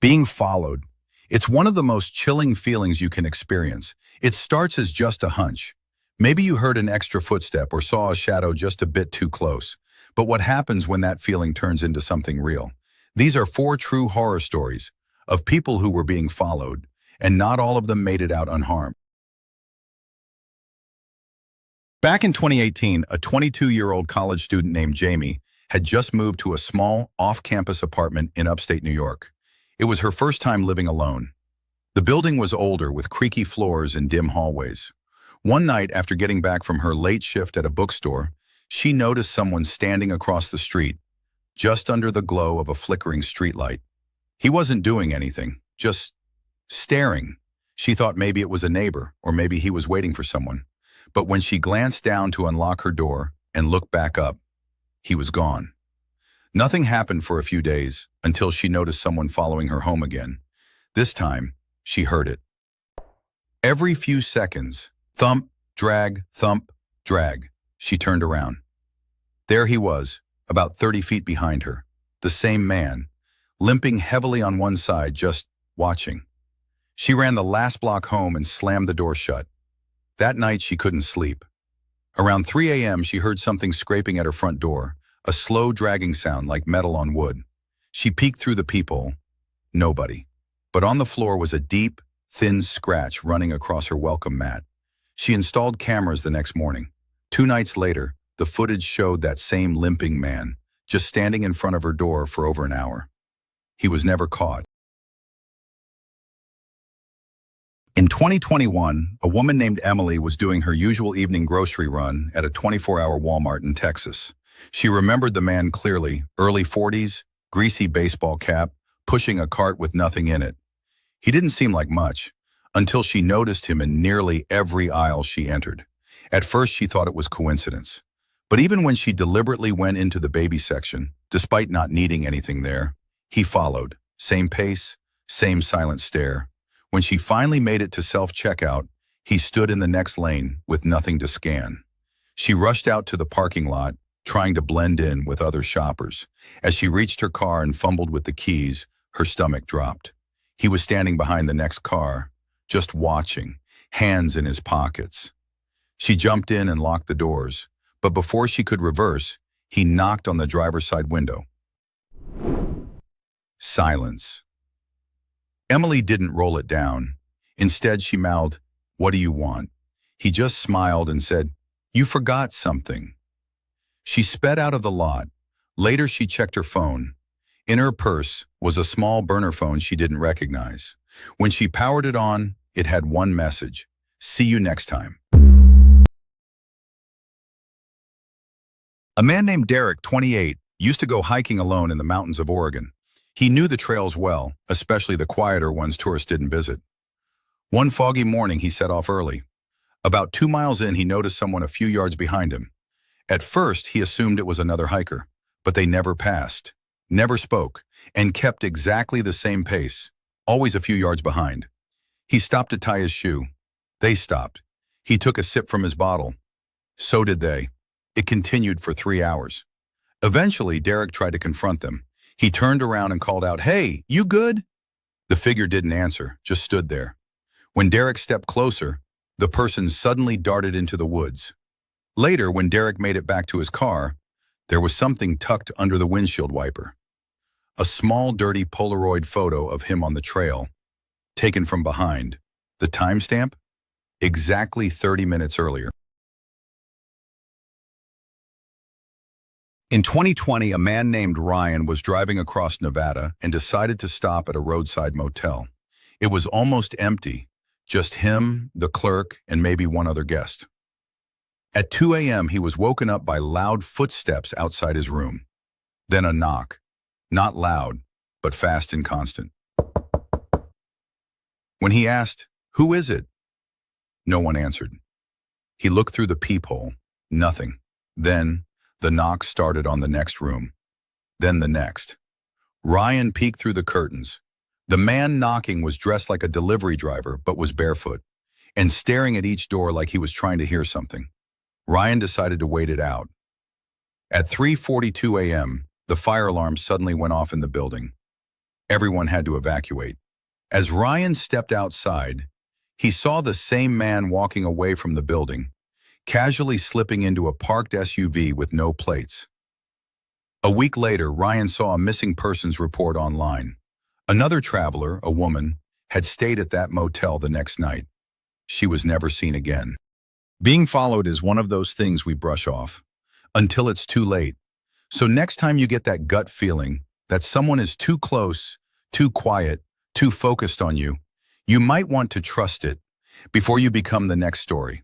Being followed. It's one of the most chilling feelings you can experience. It starts as just a hunch. Maybe you heard an extra footstep or saw a shadow just a bit too close. But what happens when that feeling turns into something real? These are four true horror stories of people who were being followed, and not all of them made it out unharmed. Back in 2018, a 22-year-old college student named Jamie had just moved to a small, off-campus apartment in upstate New York. It was her first time living alone. The building was older, with creaky floors and dim hallways. One night, after getting back from her late shift at a bookstore, she noticed someone standing across the street, just under the glow of a flickering streetlight. He wasn't doing anything, just staring. She thought maybe it was a neighbor, or maybe he was waiting for someone. But when she glanced down to unlock her door and looked back up, he was gone. Nothing happened for a few days until she noticed someone following her home again. This time, she heard it. Every few seconds, thump, drag, thump, drag. She turned around. There he was, about 30 feet behind her, the same man, limping heavily on one side, just watching. She ran the last block home and slammed the door shut. That night, she couldn't sleep. Around 3 a.m., she heard something scraping at her front door, a slow dragging sound like metal on wood. She peeked through the peephole. Nobody. But on the floor was a deep, thin scratch running across her welcome mat. She installed cameras the next morning. 2 nights later, the footage showed that same limping man, just standing in front of her door for over an hour. He was never caught. In 2021, a woman named Emily was doing her usual evening grocery run at a 24-hour Walmart in Texas. She remembered the man clearly, early 40s, greasy baseball cap, pushing a cart with nothing in it. He didn't seem like much, until she noticed him in nearly every aisle she entered. At first, she thought it was coincidence. But even when she deliberately went into the baby section, despite not needing anything there, he followed. Same pace, same silent stare. When she finally made it to self-checkout, he stood in the next lane with nothing to scan. She rushed out to the parking lot, trying to blend in with other shoppers. As she reached her car and fumbled with the keys, her stomach dropped. He was standing behind the next car, just watching, hands in his pockets. She jumped in and locked the doors, but before she could reverse, he knocked on the driver's side window. Silence. Emily didn't roll it down. Instead, she mouthed, "What do you want?" He just smiled and said, "You forgot something." She sped out of the lot. Later, she checked her phone. In her purse was a small burner phone she didn't recognize. When she powered it on, it had one message: "See you next time." A man named Derek, 28, used to go hiking alone in the mountains of Oregon. He knew the trails well, especially the quieter ones tourists didn't visit. One foggy morning, he set off early. About 2 miles in, he noticed someone a few yards behind him. At first, he assumed it was another hiker, but they never passed, never spoke, and kept exactly the same pace, always a few yards behind. He stopped to tie his shoe. They stopped. He took a sip from his bottle. So did they. It continued for 3 hours. Eventually, Derek tried to confront them. He turned around and called out, "Hey, you good?" The figure didn't answer, just stood there. When Derek stepped closer, the person suddenly darted into the woods. Later, when Derek made it back to his car, there was something tucked under the windshield wiper. A small, dirty Polaroid photo of him on the trail, taken from behind. The timestamp? Exactly 30 minutes earlier. In 2020, a man named Ryan was driving across Nevada and decided to stop at a roadside motel. It was almost empty, just him, the clerk, and maybe one other guest. At 2 a.m., he was woken up by loud footsteps outside his room. Then a knock, not loud, but fast and constant. When he asked, "Who is it?" no one answered. He looked through the peephole, nothing. Then, the knock started on the next room, then the next. Ryan peeked through the curtains. The man knocking was dressed like a delivery driver, but was barefoot, and staring at each door like he was trying to hear something. Ryan decided to wait it out. At 3:42 a.m., the fire alarm suddenly went off in the building. Everyone had to evacuate. As Ryan stepped outside, he saw the same man walking away from the building, casually slipping into a parked SUV with no plates. A week later, Ryan saw a missing persons report online. Another traveler, a woman, had stayed at that motel the next night. She was never seen again. Being followed is one of those things we brush off, until it's too late. So next time you get that gut feeling that someone is too close, too quiet, too focused on you, you might want to trust it before you become the next story.